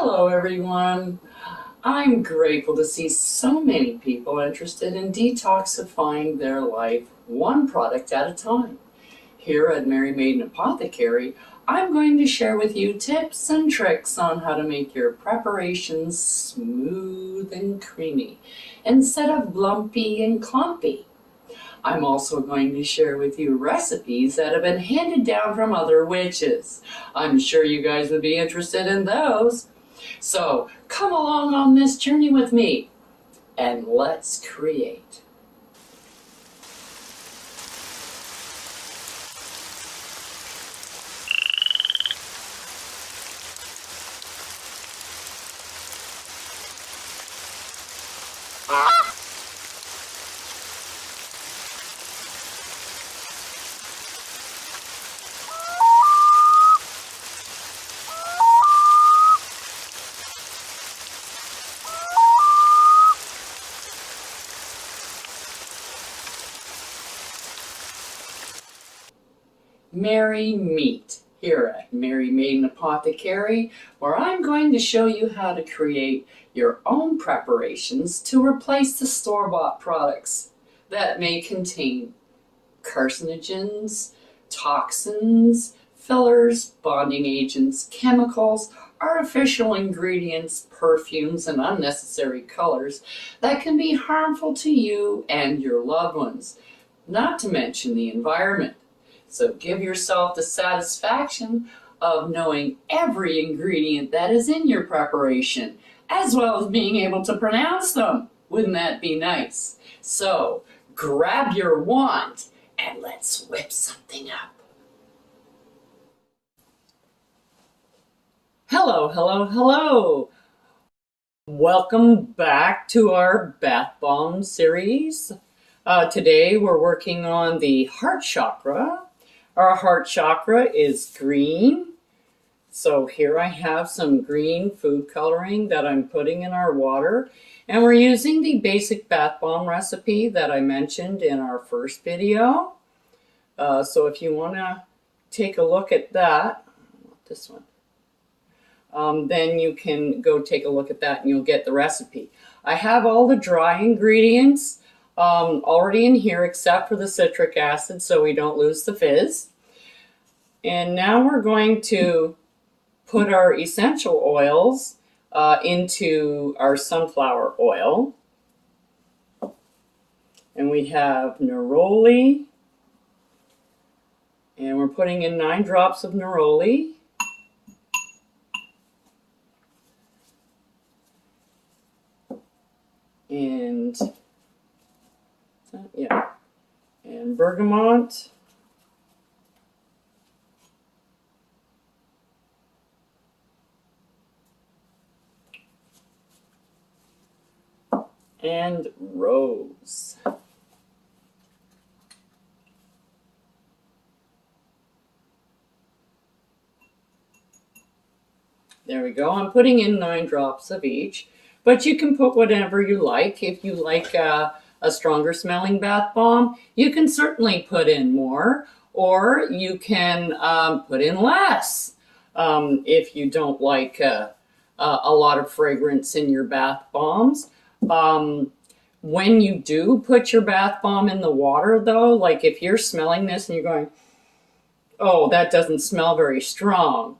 Hello everyone. I'm grateful to see so many people interested in detoxifying their life one product at a time. Here at Mary Maiden Apothecary, I'm going to share with you tips and tricks on how to make your preparations smooth and creamy instead of lumpy and clumpy. I'm also going to share with you recipes that have been handed down from other witches. I'm sure you guys would be interested in those. So come along on this journey with me and let's create. Merry Meet here at Mary Maiden Apothecary, where I'm going to show you how to create your own preparations to replace the store-bought products that may contain carcinogens, toxins, fillers, bonding agents, chemicals, artificial ingredients, perfumes, and unnecessary colors that can be harmful to you and your loved ones, not to mention the environment. So give yourself the satisfaction of knowing every ingredient that is in your preparation, as well as being able to pronounce them. Wouldn't that be nice? So grab your wand and let's whip something up. Hello, hello, hello. Welcome back to our bath bomb series. Today we're working on the Heart Chakra. Our Heart Chakra is green. So here I have some green food coloring that I'm putting in our water. And we're using the basic bath bomb recipe that I mentioned in our first video. So if you want to take a look at that, this one, then you can go take a look at that and you'll get the recipe. I have all the dry ingredients already in here except for the citric acid so we don't lose the fizz. And now we're going to put our essential oils into our sunflower oil. And we have neroli, and we're putting in 9 drops of neroli. And and bergamot. And rose. There we go. I'm putting in 9 drops of each, but you can put whatever you like. If you like a stronger smelling bath bomb, you can certainly put in more, or you can put in less if you don't like a lot of fragrance in your bath bombs. When you do put your bath bomb in the water, though, like if you're smelling this and you're going, oh, that doesn't smell very strong.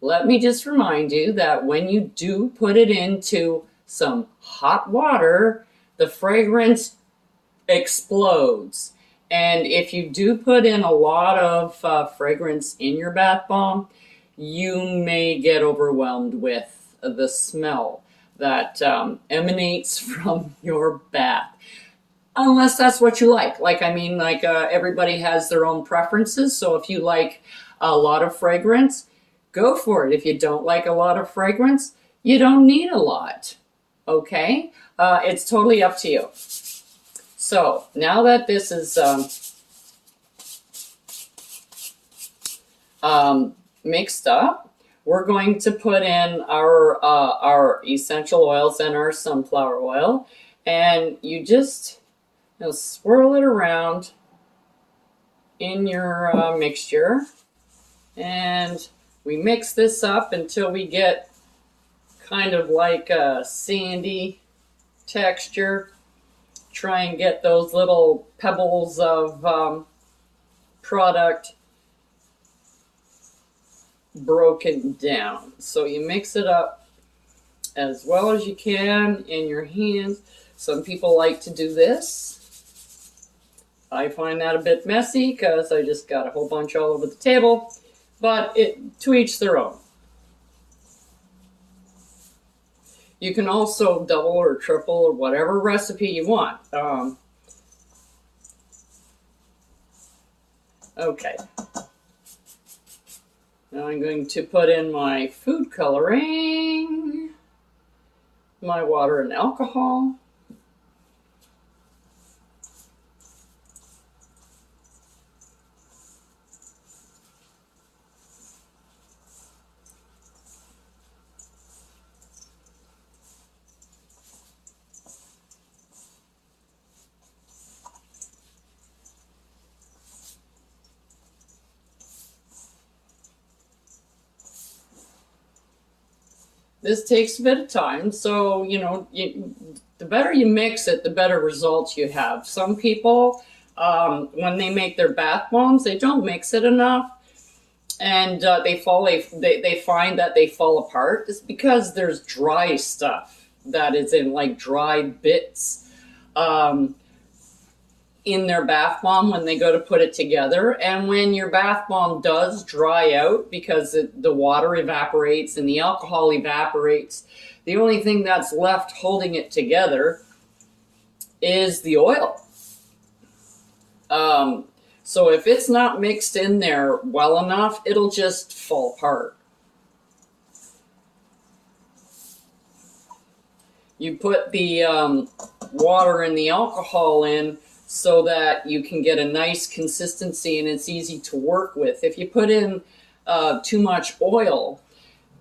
Let me just remind you that when you do put it into some hot water, the fragrance explodes. And if you do put in a lot of fragrance in your bath bomb, you may get overwhelmed with the smell that emanates from your bath. Unless that's what you like. Everybody has their own preferences. So if you like a lot of fragrance, go for it. If you don't like a lot of fragrance, you don't need a lot. Okay? It's totally up to you. So now that this is mixed up, we're going to put in our essential oils and our sunflower oil, and you just swirl it around in your mixture and We mix this up until we get kind of like a sandy texture. Try and get those little pebbles of product broken down. So you mix it up as well as you can in your hands. Some people like to do this. I find that a bit messy because I just got a whole bunch all over the table, but to each their own. You can also double or triple or whatever recipe you want. Okay. Now I'm going to put in my food coloring, my water and alcohol. This takes a bit of time, so the better you mix it, the better results you have. Some people, when they make their bath bombs, they don't mix it enough, and they find that they fall apart. It's because there's dry stuff that is in, like dry bits, in their bath bomb when they go to put it together. And when your bath bomb does dry out because the water evaporates and the alcohol evaporates, the only thing that's left holding it together is the oil. So if it's not mixed in there well enough, it'll just fall apart. You put the water and the alcohol in so that you can get a nice consistency and it's easy to work with. If you put in too much oil,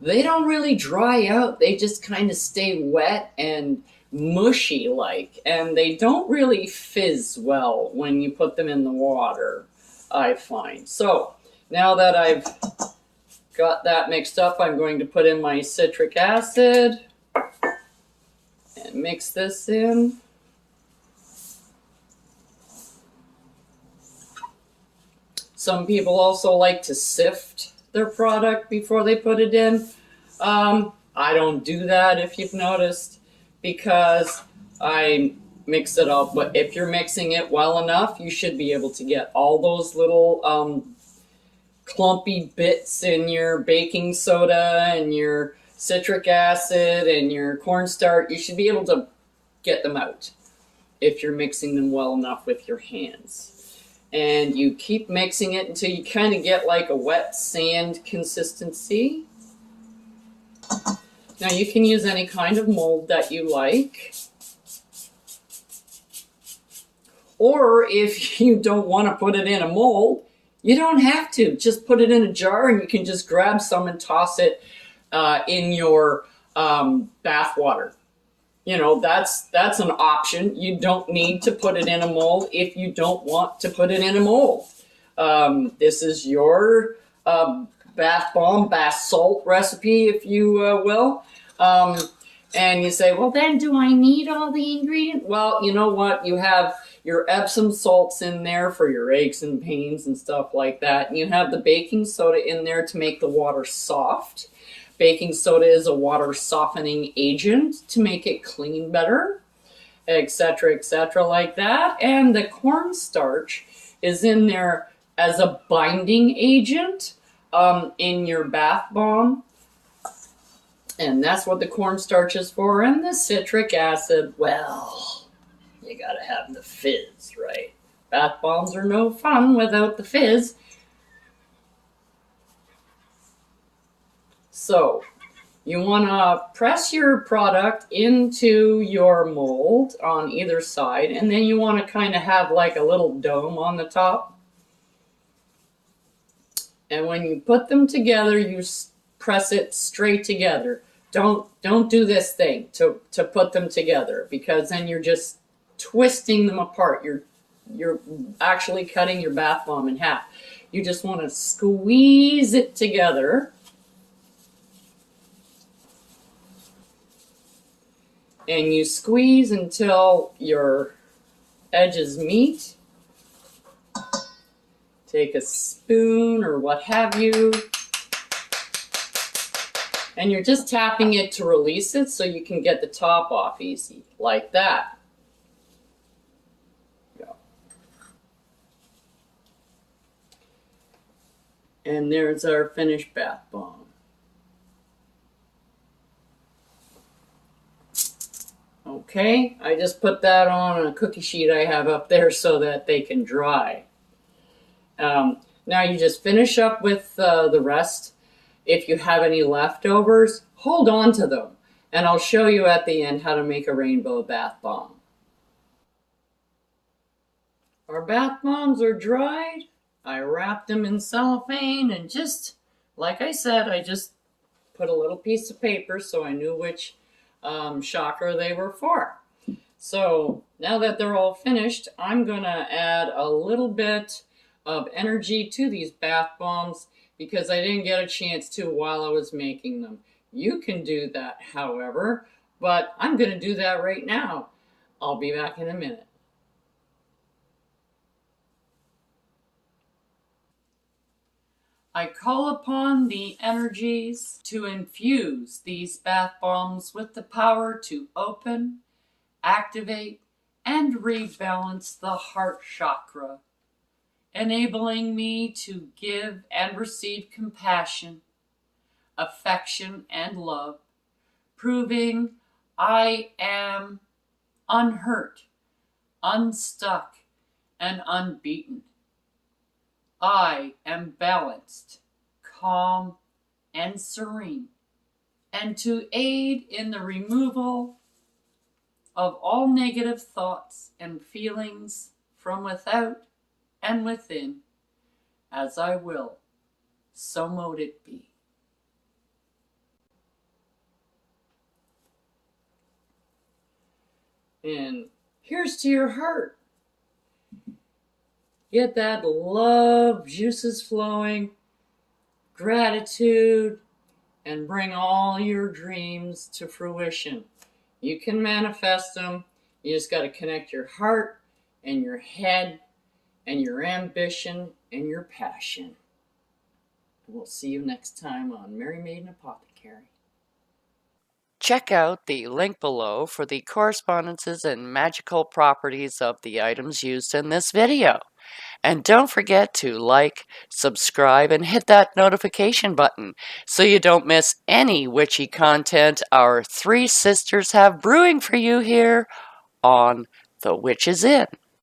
they don't really dry out. They just kind of stay wet and mushy like, and they don't really fizz well when you put them in the water, I find. So now that I've got that mixed up, I'm going to put in my citric acid and mix this in. Some people also like to sift their product before they put it in. I don't do that, if you've noticed, because I mix it up. But if you're mixing it well enough, you should be able to get all those little clumpy bits in your baking soda and your citric acid and your cornstarch. You should be able to get them out if you're mixing them well enough with your hands. And you keep mixing it until you kind of get like a wet sand consistency. Now you can use any kind of mold that you like. Or if you don't want to put it in a mold, you don't have to. Just put it in a jar and you can just grab some and toss it in your bath water. That's an option. You don't need to put it in a mold if you don't want to put it in a mold. This is your bath bomb, bath salt recipe, if you will. And you say, well, then do I need all the ingredients? Well, you know what? You have your Epsom salts in there for your aches and pains and stuff like that. And you have the baking soda in there to make the water soft. Baking soda is a water softening agent to make it clean better, etc., like that. And the cornstarch is in there as a binding agent in your bath bomb. And that's what the cornstarch is for. And the citric acid, well, you gotta have the fizz, right? Bath bombs are no fun without the fizz. So you want to press your product into your mold on either side, and then you want to kind of have like a little dome on the top. And when you put them together, you press it straight together. Don't do this thing to put them together, because then you're just twisting them apart. You're actually cutting your bath bomb in half. You just want to squeeze it together And you squeeze until your edges meet. Take a spoon or what have you. And you're just tapping it to release it so you can get the top off easy, like that. And there's our finished bath bomb. Okay, I just put that on a cookie sheet I have up there so that they can dry. Now you just finish up with the rest. If you have any leftovers, hold on to them. And I'll show you at the end how to make a rainbow bath bomb. Our bath bombs are dried. I wrapped them in cellophane and just, like I said, I just put a little piece of paper so I knew which chakra they were for. So now that they're all finished, I'm going to add a little bit of energy to these bath bombs because I didn't get a chance to while I was making them. You can do that, however, but I'm going to do that right now. I'll be back in a minute. I call upon the energies to infuse these bath bombs with the power to open, activate, and rebalance the heart chakra, enabling me to give and receive compassion, affection, and love, proving I am unhurt, unstuck, and unbeaten. I am balanced, calm, and serene, and to aid in the removal of all negative thoughts and feelings from without and within, as I will, so mote it be. And here's to your heart. Get that love juices flowing, gratitude, and bring all your dreams to fruition. You can manifest them. You just got to connect your heart and your head and your ambition and your passion. We'll see you next time on Mary Maiden Apothecary. Check out the link below for the correspondences and magical properties of the items used in this video. And don't forget to like, subscribe, and hit that notification button so you don't miss any witchy content our three sisters have brewing for you here on The Witches Inn.